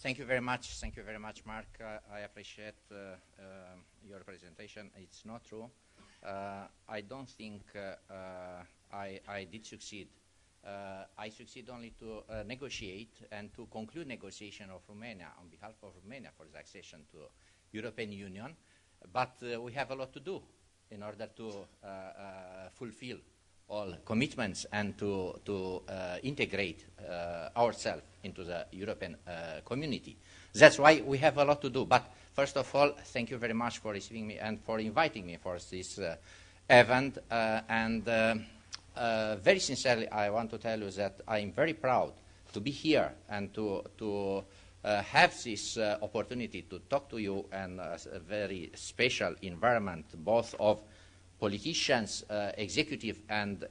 Thank you very much. Thank you very much, Mark. I appreciate your presentation. It's not true. I don't think I did succeed. I succeed only to negotiate and to conclude negotiation of Romania on behalf of Romania for the accession to European Union. But we have a lot to do in order to fulfill all commitments and to integrate ourselves into the European community. That's why we have a lot to do. But first of all, thank you very much for receiving me and for inviting me for this event. Very sincerely, I want to tell you that I am very proud to be here and to have this opportunity to talk to you in a very special environment, both of politicians, executive, and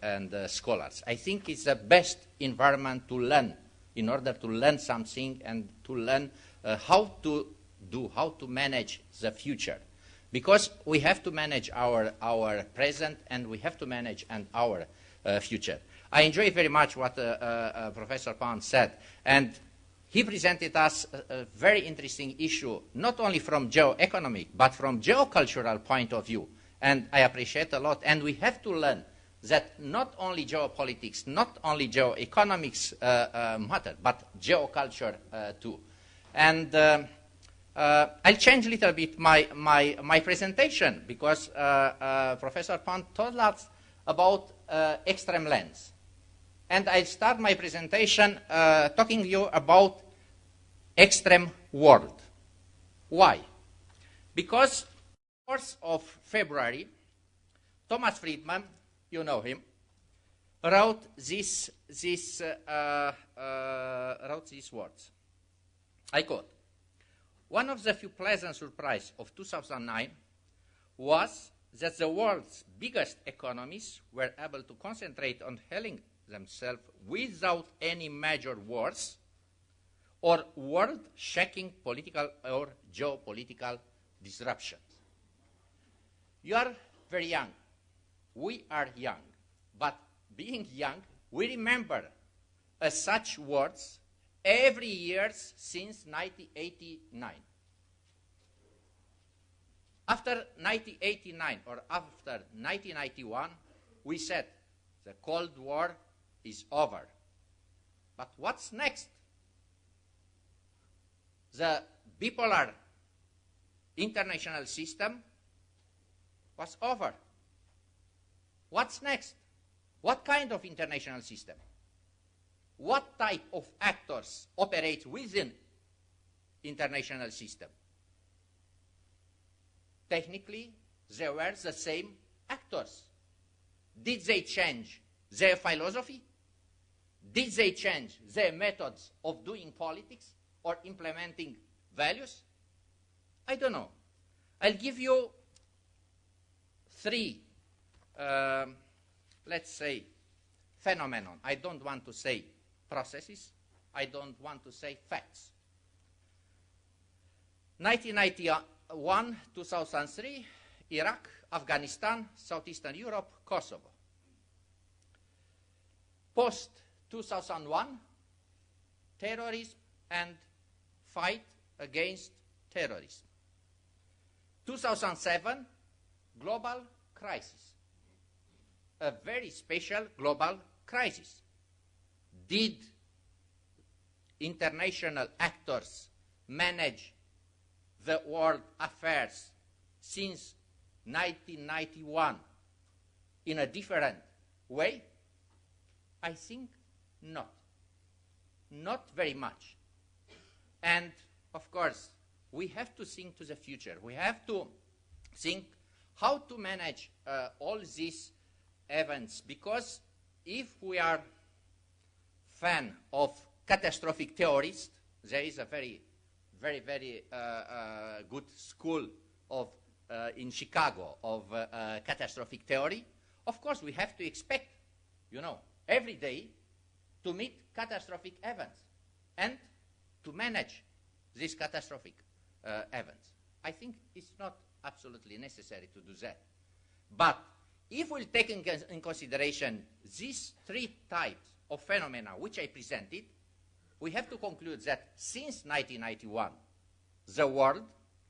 scholars. I think it's the best environment to learn, in order to learn something and to learn how to manage the future. Because we have to manage our present and we have to manage our future. I enjoy very much what Professor Pound said, and he presented us a very interesting issue, not only from geo-economic, but from geocultural point of view. And I appreciate a lot. And we have to learn that not only geopolitics, not only geoeconomics matter, but geoculture too. And I'll change a little bit my presentation, because Professor Pound told us about extreme lens. And I'll start my presentation talking to you about extreme world. Why? Because 4th of February, Thomas Friedman, you know him, wrote these words. I quote, "One of the few pleasant surprises of 2009 was that the world's biggest economies were able to concentrate on healing themselves without any major wars or world-shaking political or geopolitical disruptions." You are very young. We are young. But being young, we remember such words every year since 1989. After 1989 or after 1991, we said the Cold War is over. But what's next? The bipolar international system was over. What's next? What kind of international system? What type of actors operate within international system? Technically, they were the same actors. Did they change their philosophy? Did they change their methods of doing politics or implementing values? I don't know. I'll give you three, let's say, phenomenon. I don't want to say processes. I don't want to say facts. 1991, 2003, Iraq, Afghanistan, Southeastern Europe, Kosovo. Post-2001, terrorism and fight against terrorism. 2007, global crisis. A very special global crisis. Did international actors manage the world affairs since 1991 in a different way? I think not. Not very much. And of course, we have to think to the future. We have to think how to manage all these events, because if we are fan of catastrophic theories, there is a very good school of in Chicago of catastrophic theory. Of course, we have to expect, every day to meet catastrophic events and to manage these catastrophic events. I think it's not absolutely necessary to do that. But if we'll take in consideration these three types of phenomena which I presented, we have to conclude that since 1991, the world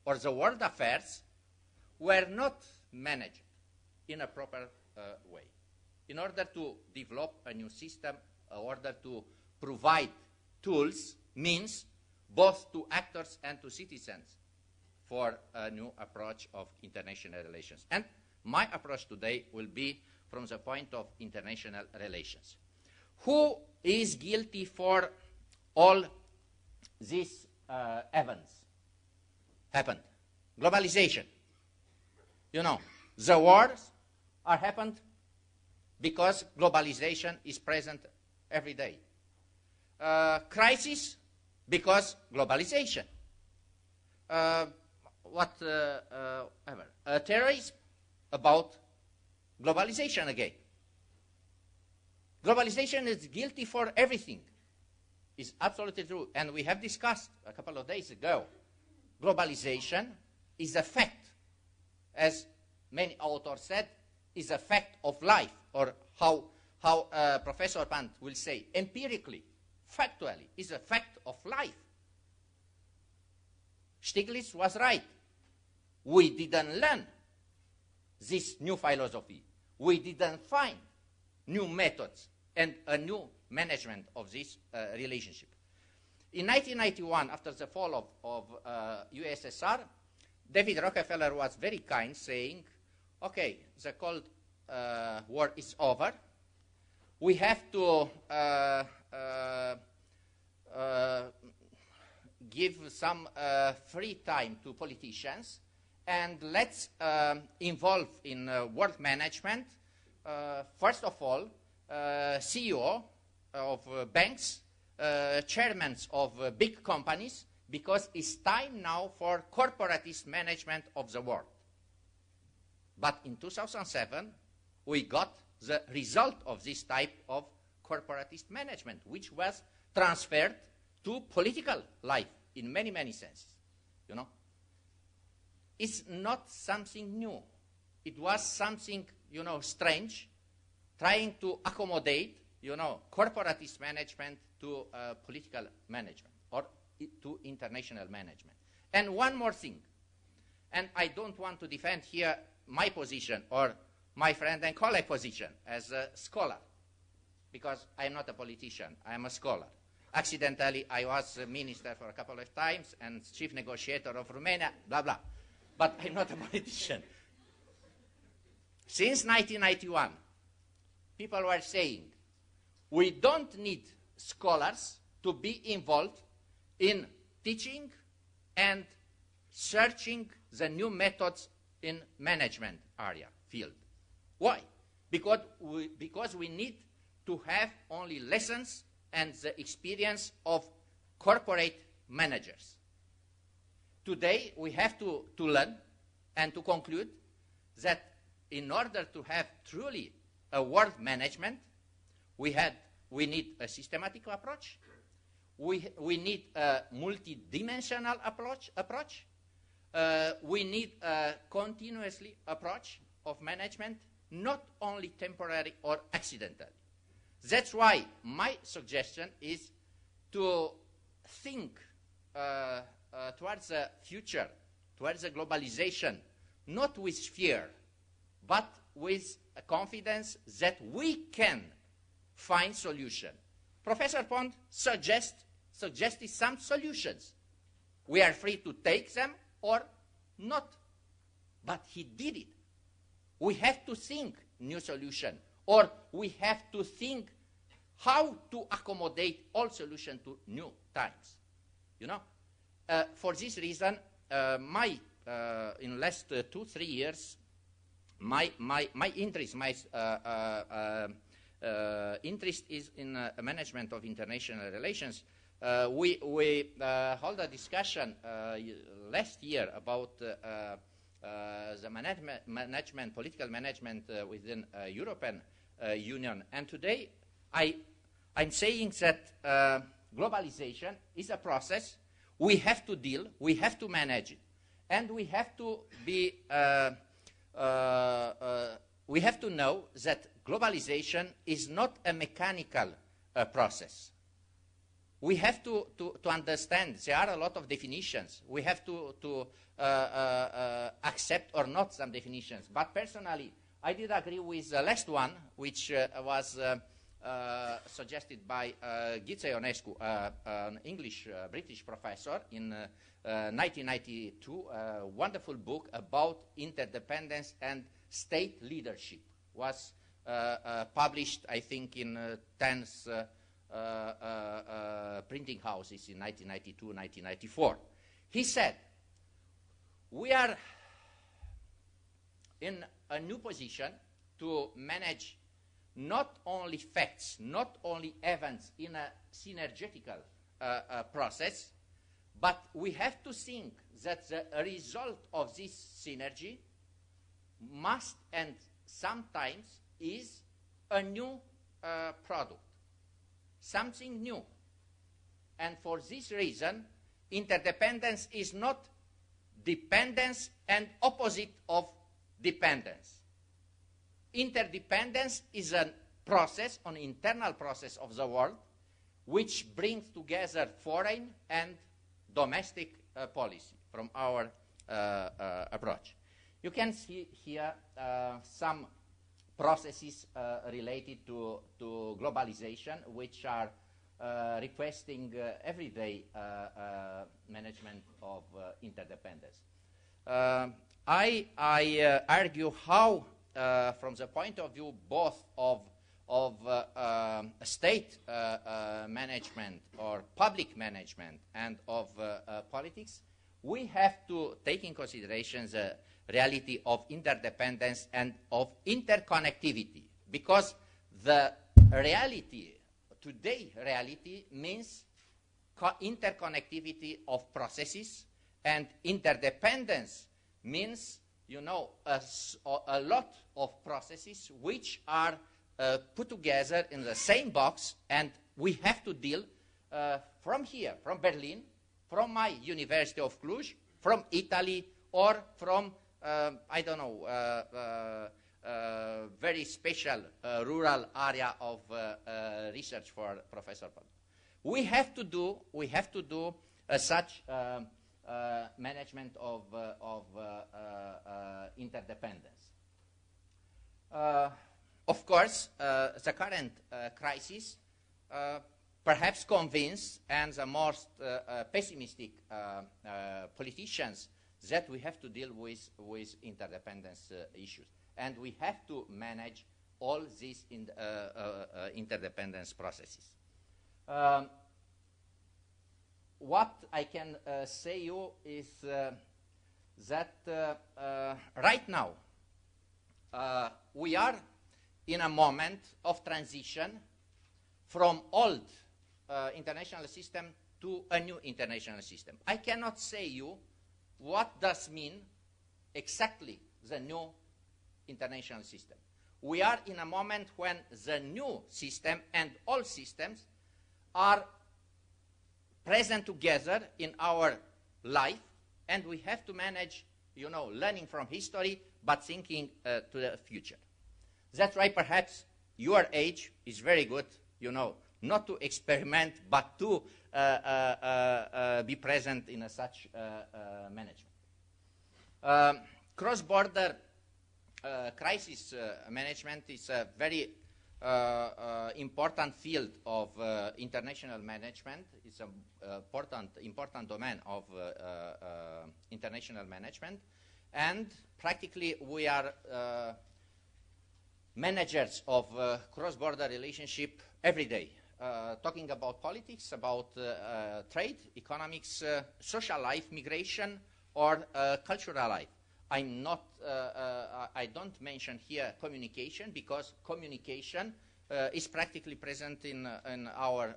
or the world affairs were not managed in a proper way. In order to develop a new system, in order to provide tools, means, both to actors and to citizens for a new approach of international relations. And my approach today will be from the point of international relations. Who is guilty for all these events happened? Globalization. You know, the wars are happened because globalization is present every day. Crisis because globalization. Terrorism about globalization again. Globalization is guilty for everything. It's absolutely true. And we have discussed a couple of days ago, globalization is a fact. As many authors said, is a fact of life, or how Professor Pant will say, empirically, factually, is a fact of life. Stiglitz was right. We didn't learn this new philosophy. We didn't find new methods and a new management of this relationship. In 1991, after the fall of USSR, David Rockefeller was very kind, saying, okay, the Cold War is over. We have to give some free time to politicians, and let's involve in world management, first of all, CEO of banks, chairmen of big companies, because it's time now for corporatist management of the world. But in 2007, we got the result of this type of corporatist management, which was transferred to political life in many, many senses. You know, it's not something new. It was something, you know, strange, trying to accommodate, you know, corporatist management to political management or to international management. And one more thing, and I don't want to defend here my position or my friend and colleague position as a scholar, because I'm not a politician, I'm a scholar. Accidentally, I was a minister for a couple of times and chief negotiator of Romania, blah, blah. But I'm not a politician. Since 1991, people were saying, we don't need scholars to be involved in teaching and searching the new methods in management area, field. Why? Because we need to have only lessons and the experience of corporate managers. Today, we have to learn and to conclude that in order to have truly a world management, we need a systematic approach. We need a multidimensional approach. We need a continuously approach of management, not only temporary or accidental. That's why my suggestion is to think towards the future, towards the globalization, not with fear, but with a confidence that we can find solution. Professor Pont suggested some solutions. We are free to take them or not, but he did it. We have to think new solution, or we have to think how to accommodate all solutions to new times. You know, for this reason, in last 2-3 years, my interest, interest is in management of international relations. We held a discussion last year about the management, political management within European Union, and today I'm saying that globalization is a process. We have to deal, we have to manage it, and we have to be. We have to know that globalization is not a mechanical process. we have to understand there are a lot of definitions. We have to accept or not some definitions. But personally, I did agree with the last one, which was suggested by Ghiță Ionescu, an English British professor in 1992, a wonderful book about interdependence and state leadership. Was published, I think, in 10th printing houses in 1992, 1994. He said, we are in a new position to manage not only facts, not only events in a synergetical process, but we have to think that the result of this synergy must and sometimes is a new product, something new. And for this reason, interdependence is not dependence and opposite of dependence. Interdependence is a process, an internal process of the world, which brings together foreign and domestic policy from our approach. You can see here some processes related to globalization, which are requesting everyday management of interdependence. I argue how, from the point of view both of state management or public management and of politics, we have to take in consideration the reality of interdependence and of interconnectivity, because the reality, today reality, means interconnectivity of processes, and interdependence means, you know, a lot of processes which are put together in the same box, and we have to deal from here, from Berlin, from my University of Cluj, from Italy, or from, I don't know, very special rural area of research for Professor Paul. We have to do such management of interdependence. Of course, the current crisis perhaps convince and the most pessimistic politicians that we have to deal with interdependence issues. And we have to manage all these interdependence processes. What I can say you is that right now we are in a moment of transition from old international system to a new international system. I cannot say you what does mean exactly the new international system. We are in a moment when the new system and all systems are present together in our life, and we have to manage, you know, learning from history, but thinking to the future. That's why perhaps your age is very good, you know, not to experiment, but to be present in such management. Cross-border crisis management is a very important field of international management. It's an important domain of international management. And practically we are managers of cross-border relationship every day, talking about politics, about trade, economics, social life, migration, or cultural life. I'm not, I don't mention here communication, because communication is practically present in our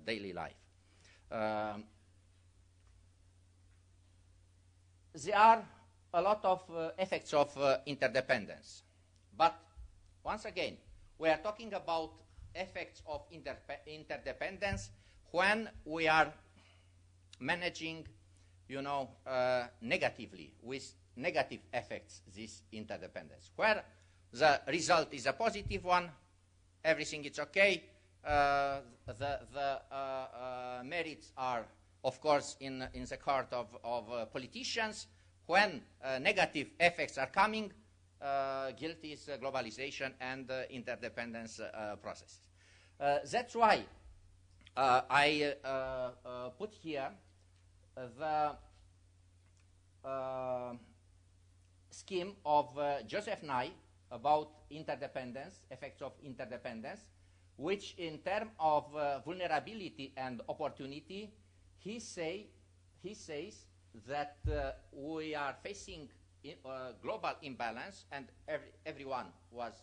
daily life. There are a lot of effects of interdependence. But once again, we are talking about effects of interdependence when we are managing, you know, negatively, with negative effects, this interdependence. Where the result is a positive one, everything is okay, the merits are, of course, in the court of politicians. When negative effects are coming, guilt is globalization and interdependence processes. That's why I put here the scheme of Joseph Nye about interdependence, effects of interdependence, which in terms of vulnerability and opportunity, he says that we are facing global imbalance, and everyone was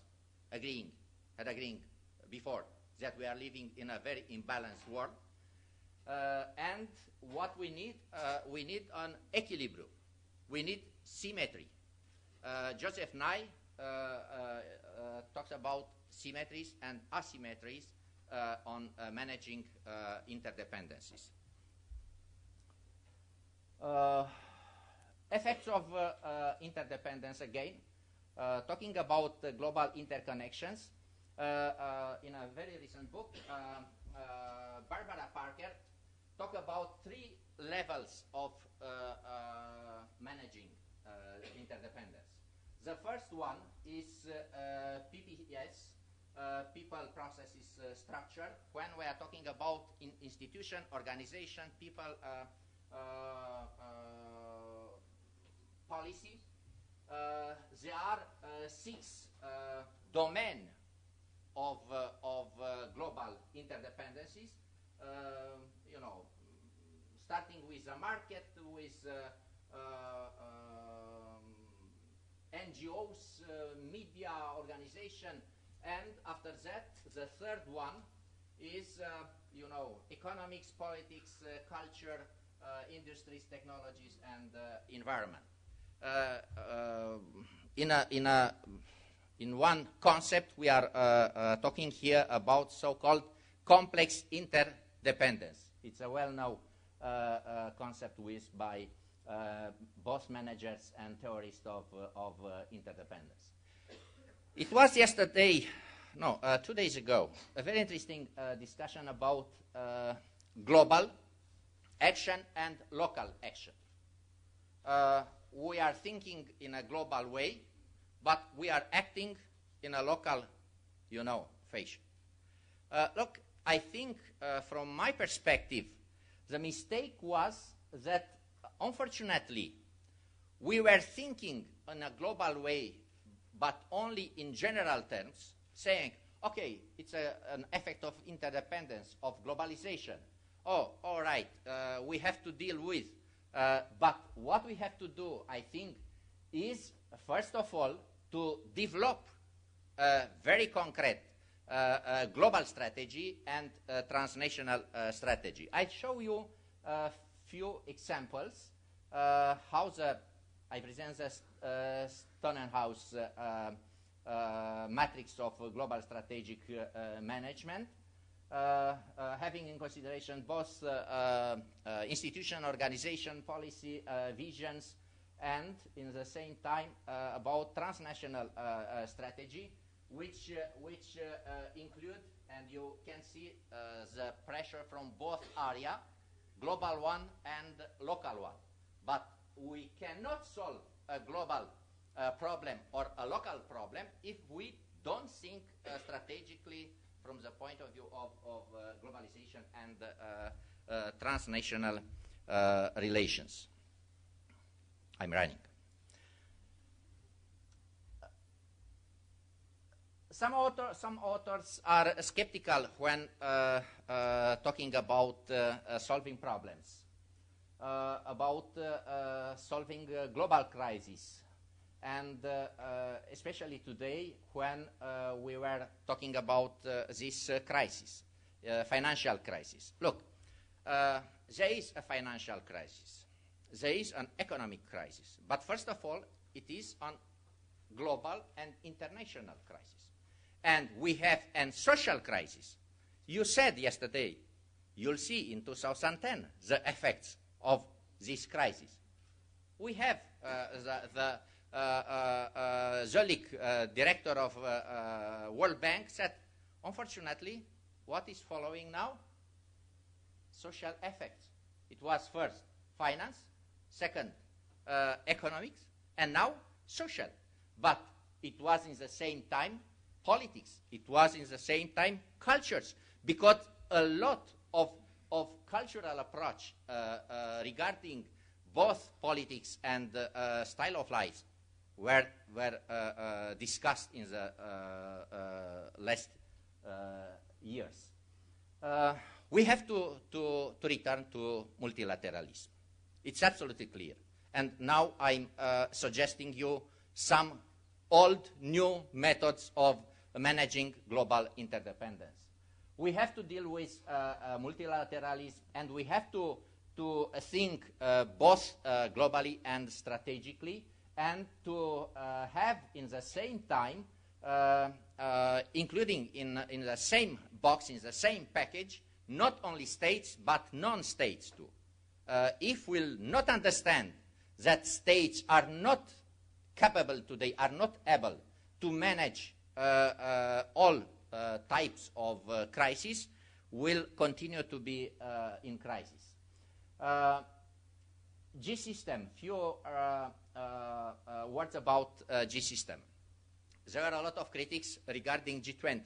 agreeing before that we are living in a very imbalanced world. And what we need an equilibrium. We need symmetry. Joseph Nye talks about symmetries and asymmetries on managing interdependencies. Effects of interdependence again, talking about global interconnections. In a very recent book, Barbara Parker talked about 3 levels of managing interdependence. The first one is PPS, people, processes, structure. When we are talking about institution, organization, people, policy, there are 6 domains of global interdependencies. You know, starting with the market, with NGOs, media organization, and after that, the third one is, you know, economics, politics, culture, industries, technologies, and environment. In one concept, we are talking here about so-called complex interdependence. It's a well-known concept used by both managers and theorists of interdependence. It was yesterday, no, 2 days ago, a very interesting discussion about global action and local action. We are thinking in a global way, but we are acting in a local, you know, fashion. Look, I think from my perspective, the mistake was that, unfortunately, we were thinking in a global way, but only in general terms, saying, okay, it's an effect of interdependence, of globalization. Oh, all right, we have to deal with. But what we have to do, I think, is, first of all, to develop a very concrete global strategy and transnational strategy. I show you a few examples how I present the Stonenhouse matrix of global strategic management, having in consideration both institution, organization, policy, visions, and in the same time about transnational strategy, which include, and you can see the pressure from both areas, global one and local one. But we cannot solve a global problem or a local problem if we don't think strategically from the point of view of globalization and transnational relations. I'm running. Some authors are skeptical when talking about solving problems, about solving global crises, and especially today when we were talking about this crisis, financial crisis. Look, there is a financial crisis. There is an economic crisis. But first of all, it is a global and international crisis. And we have a social crisis. You said yesterday, you'll see in 2010 the effects of this crisis. We have the Zolik, director of World Bank, said, unfortunately, what is following now? Social effects. It was first finance, second economics, and now social. But it was in the same time politics. It was in the same time cultures, because a lot of cultural approach regarding both politics and style of life were discussed in the last years. We have to return to multilateralism. It's absolutely clear. And now I'm suggesting you some old, new methods of managing global interdependence. We have to deal with multilateralism, and we have to think both globally and strategically, and to have in the same time, including in the same box, in the same package, not only states but non-states too. If we'll not understand that states are not capable today, are not able to manage all types of crisis, will continue to be in crisis. G-system, few words about G-system. There are a lot of critics regarding G20.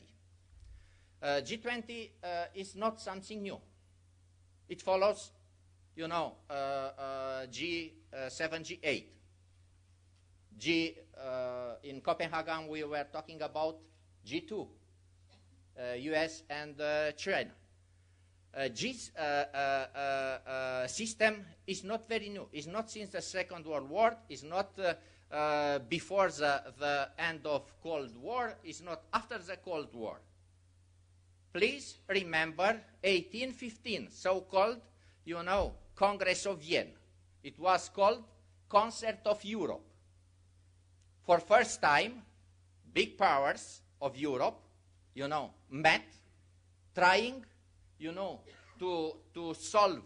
G20 is not something new. It follows, you know, G7, G8. In Copenhagen, we were talking about G2, US and China. This system is not very new. It's not since the Second World War. It's not before the end of Cold War. It's not after the Cold War. Please remember 1815, so-called, you know, Congress of Vienna. It was called Concert of Europe. For first time, big powers of Europe, you know, met, trying, you know, to solve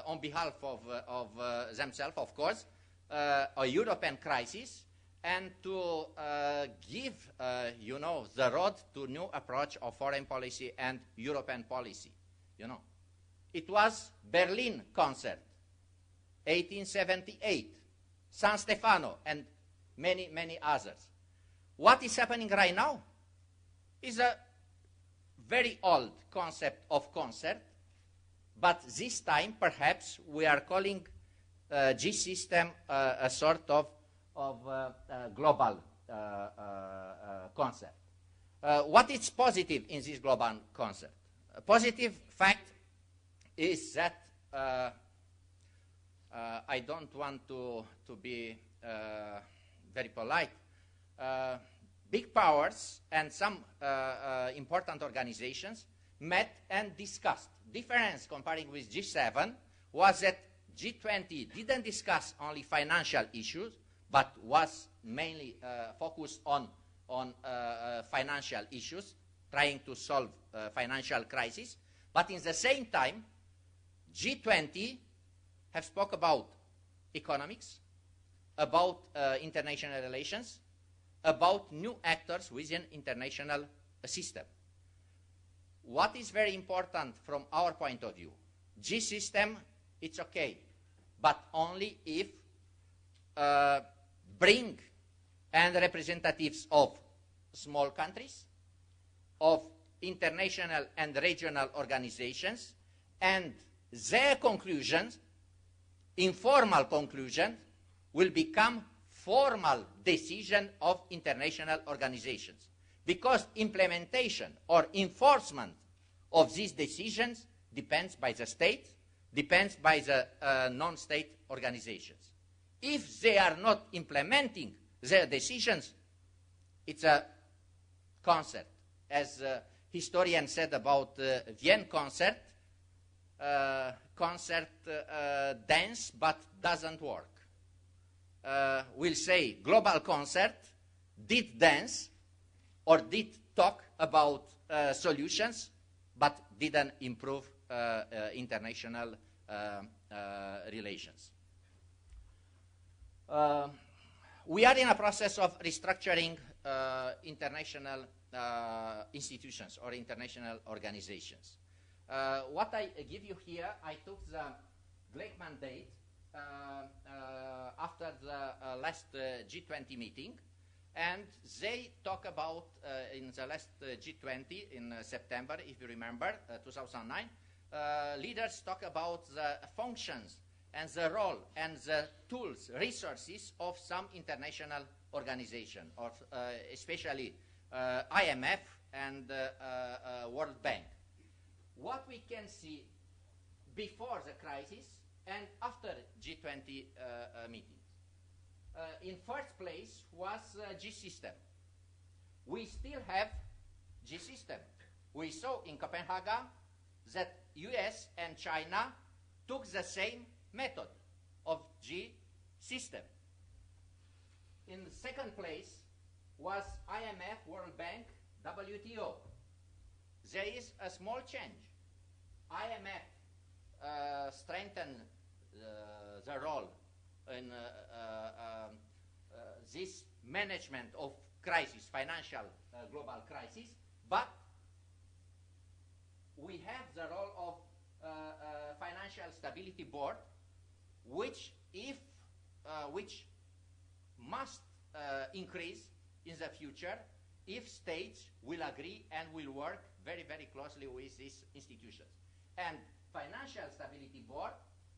on behalf of themselves, of course, a European crisis, and to give, you know, the road to new approach of foreign policy and European policy, you know. It was Berlin Concert, 1878, San Stefano, and many, many others. What is happening right now is a very old concept of concert, but this time perhaps we are calling G-system a sort of global concept. What is positive in this global concept? A positive fact is that I don't want to be very polite. Big powers and some important organizations met and discussed. Difference comparing with G7 was that G20 didn't discuss only financial issues, but was mainly focused on financial issues, trying to solve financial crisis. But in the same time, G20 have spoke about economics, about international relations, about new actors within international system. What is very important from our point of view? G-system, it's okay, but only if bring and representatives of small countries, of international and regional organizations, and their conclusions, informal conclusions, will become formal decision of international organizations. Because implementation or enforcement of these decisions depends by the state, depends by the non-state organizations. If they are not implementing their decisions, it's a concert. As historian said about Vienna concert, dance but doesn't work. We'll say global concert did dance or did talk about solutions, but didn't improve international relations. We are in a process of restructuring international institutions or international organizations. What I give you here, I took the Gleick mandate after the last G20 meeting, and they talk about, in the last G20 in September, if you remember, 2009, leaders talk about the functions and the role and the tools, resources of some international organization, or especially IMF and World Bank. What we can see before the crisis and after G20 meetings. In first place was G system. We still have G system. We saw in Copenhagen that US and China took the same method of G system. In the second place was IMF, World Bank, WTO. There is a small change. IMF strengthened the role in this management of crisis, financial global crisis, but we have the role of Financial Stability Board, which must increase in the future if states will agree and will work very, very closely with these institutions. And Financial Stability Board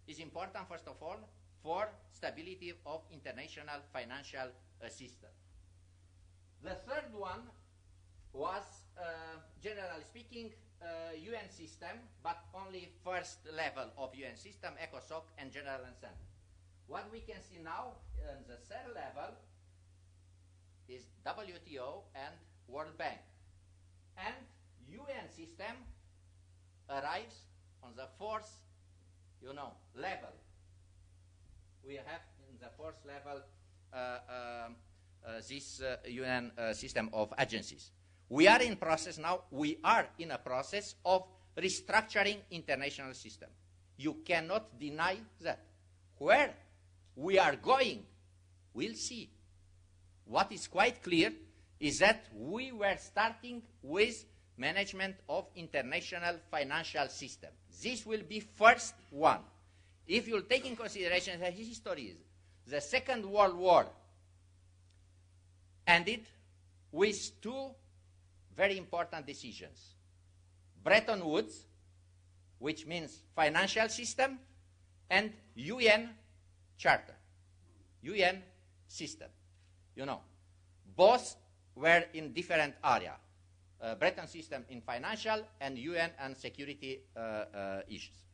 is important, first of all, for stability of international financial system. The third one was, generally speaking, UN system, but only first level of UN system, ECOSOC and General Assembly. What we can see now in the third level is WTO and World Bank. And UN system arrives on the fourth, level. We have in the fourth level this UN system of agencies. We are in process now. We are in a process of restructuring international system. You cannot deny that. Where we are going, we'll see. What is quite clear is that we were starting with management of international financial system. This will be first one. If you take in consideration the history, the Second World War ended with two very important decisions. Bretton Woods, which means financial system, and UN Charter, UN system. Both were in different area. Bretton system in financial and UN and security issues.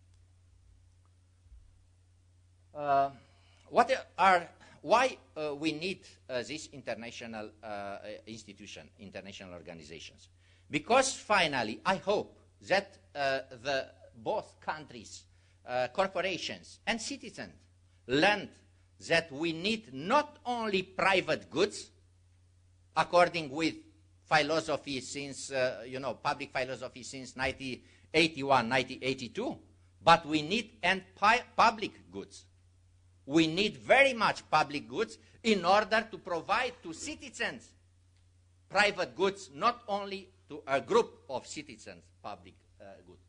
Why we need this international institution, international organizations? Because finally, I hope that both countries, corporations and citizens learned that we need not only private goods, according with philosophy since, public philosophy since 1981, 1982, but we need public goods. We need very much public goods in order to provide to citizens private goods, not only to a group of citizens public goods.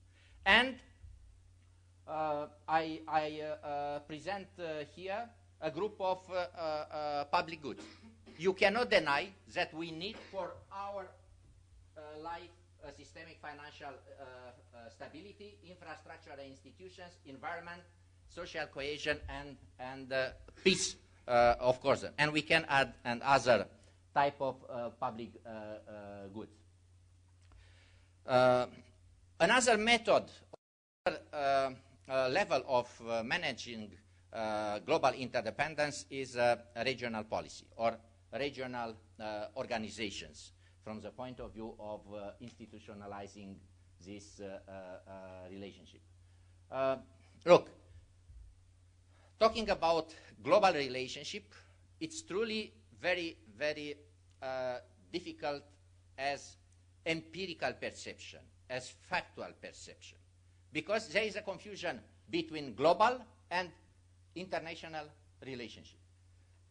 And I present here a group of public goods. You cannot deny that we need for our life systemic financial stability, infrastructure and institutions, environment, social cohesion, and peace, of course. And we can add another type of public goods. Another method, level of managing global interdependence is regional policy or regional organizations from the point of view of institutionalizing this relationship. Look, talking about global relationship, it's truly very, very difficult as empirical perception, as factual perception, because there is a confusion between global and international relationship.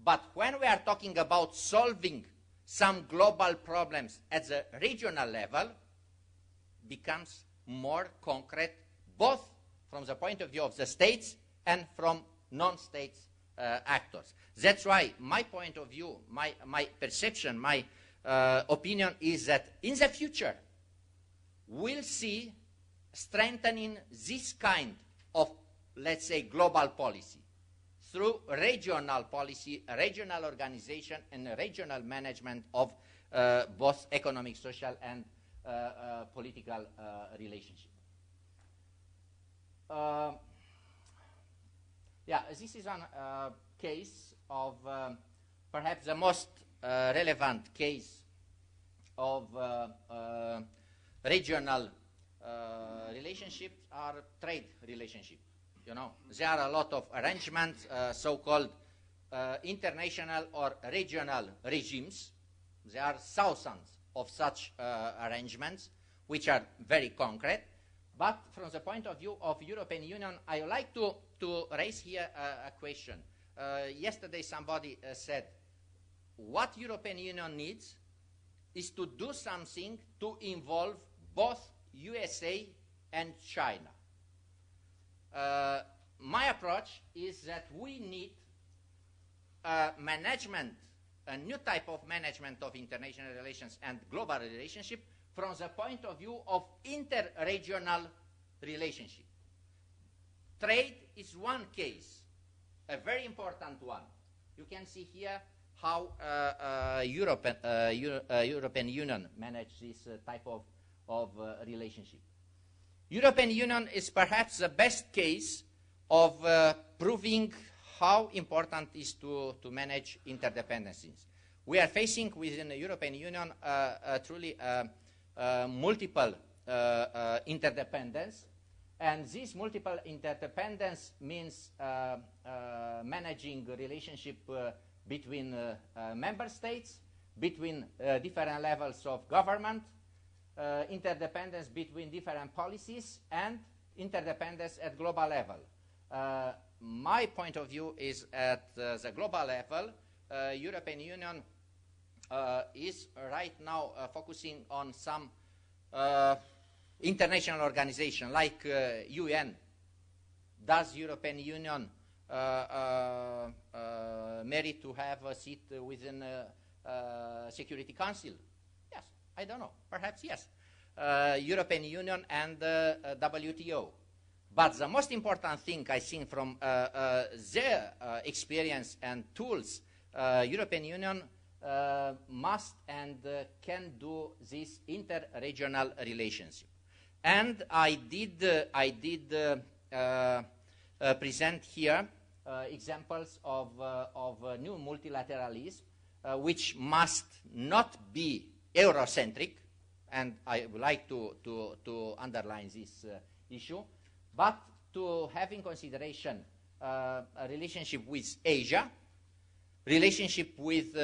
But when we are talking about solving some global problems at the regional level becomes more concrete, both from the point of view of the states and from non-state actors. That's why my point of view, my perception, my opinion is that in the future we'll see strengthening this kind of, let's say, global policy through regional policy, regional organization, and regional management of both economic, social, and political relationship. This is one case of perhaps the most relevant case of regional relationships are trade relationships. You know, there are a lot of arrangements, so-called international or regional regimes. There are thousands of such arrangements, which are very concrete. But from the point of view of European Union, I would like to raise here a question. Yesterday somebody said, what European Union needs is to do something to involve both USA and China. My approach is that we need management, a new type of management of international relations and global relationship from the point of view of inter-regional relationship. Trade is one case, a very important one. You can see here how European Union manages this type of relationship. European Union is perhaps the best case of proving how important it is to manage interdependencies. We are facing within the European Union truly multiple interdependence, and this multiple interdependence means managing a relationship between member states, between different levels of government, interdependence between different policies, and interdependence at global level. My point of view is at the global level, European Union is right now focusing on some international organization like UN. Does European Union merit to have a seat within Security Council? Yes, I don't know. Perhaps yes. European Union and WTO. But the most important thing I think from their experience and tools, European Union must and can do this inter-regional relationship. And I did present here examples of new multilateralism, which must not be Eurocentric, and I would like to underline this issue, but to have in consideration a relationship with Asia, relationship with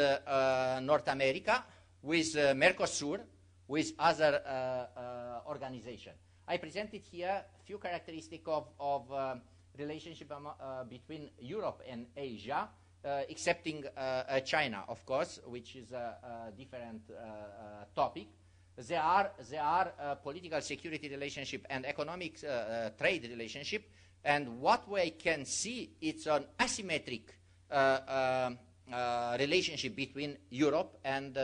North America, with Mercosur, with other organizations. I presented here a few characteristics of relationship between Europe and Asia, excepting China, of course, which is a different topic. There are political security relationship and economic trade relationship, and what we can see, it's an asymmetric relationship between Europe and,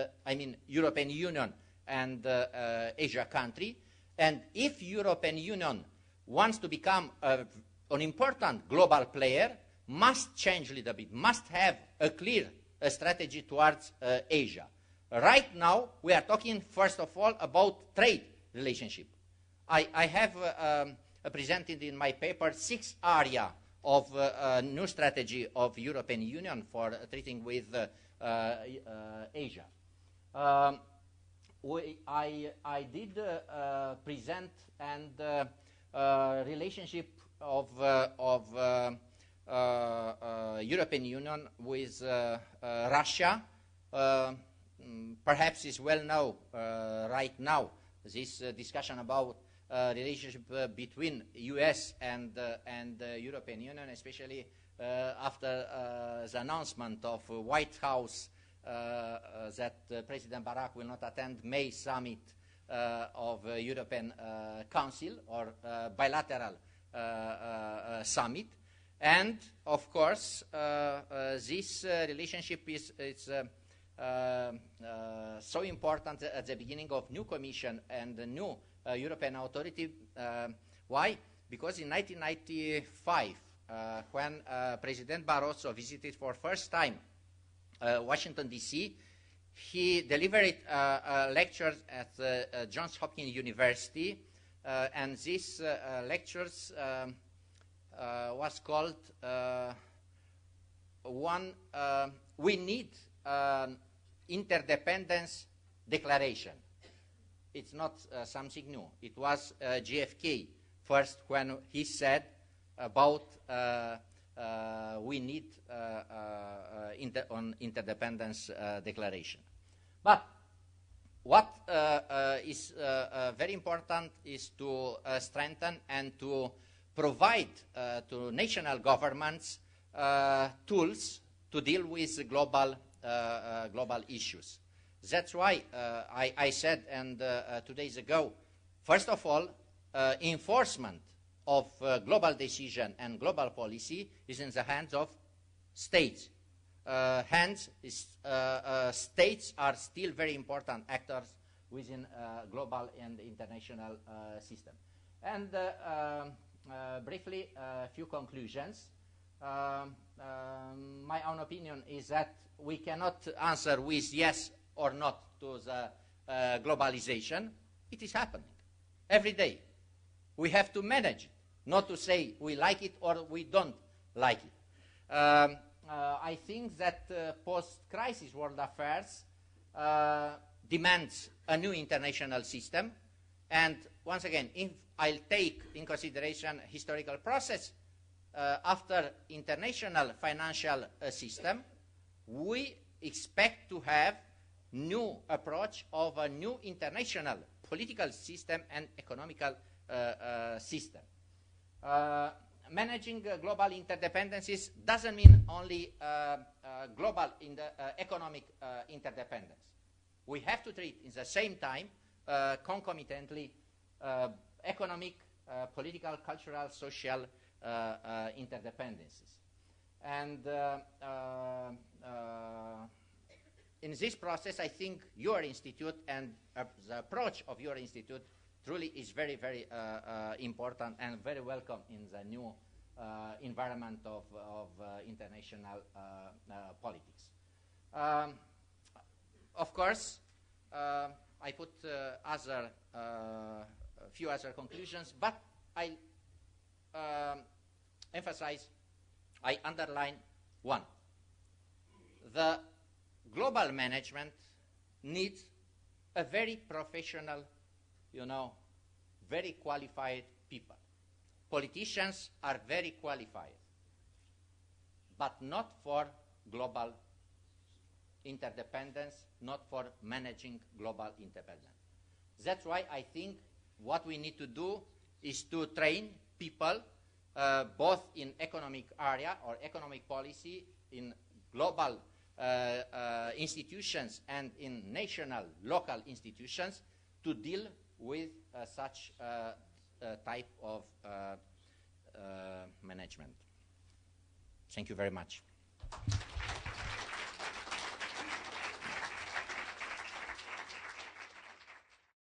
European Union and Asia country. And if European Union wants to become an important global player, must change a little bit, must have a clear strategy towards Asia. Right now, we are talking, first of all, about trade relationship. I have presented in my paper 6 areas of new strategy of European Union for treating with Asia. I did present and relationship of European Union with Russia. Perhaps is well known right now, this discussion about relationship between US and European Union, especially after the announcement of White House that President Barack will not attend May summit of European Council or bilateral summit. And of course, this relationship is so important at the beginning of new Commission and the new European Authority. Why? Because in 1995, when President Barroso visited for first time Washington, D.C., he delivered lectures at Johns Hopkins University, and these lectures was called We Need Interdependence Declaration. It's not something new. It was JFK first when he said about we need interdependence declaration. But what is very important is to strengthen and to provide to national governments tools to deal with global issues. That's why I said, and 2 days ago, first of all, enforcement of global decision and global policy is in the hands of states. Hence, states are still very important actors within global and international system. And briefly, a few conclusions. My own opinion is that we cannot answer with yes or not to the globalization. It is happening every day. We have to manage it, not to say we like it or we don't like it. I think that post-crisis world affairs demands a new international system. And once again, if I'll take in consideration historical process, after international financial system, we expect to have new approach of a new international political system and economical system. Managing global interdependencies doesn't mean only global economic interdependence. We have to treat in the same time concomitantly economic, political, cultural, social interdependencies. And in this process, I think your institute and the approach of your institute truly is very, very important and very welcome in the new environment of international politics. Of course, I put a few other conclusions, but I emphasize, I underline one. The global management needs a very professional, very qualified people. Politicians are very qualified, but not for global interdependence, not for managing global interdependence. That's why I think what we need to do is to train people both in economic area or economic policy, in global institutions and in national, local institutions to deal with such type of management. Thank you very much.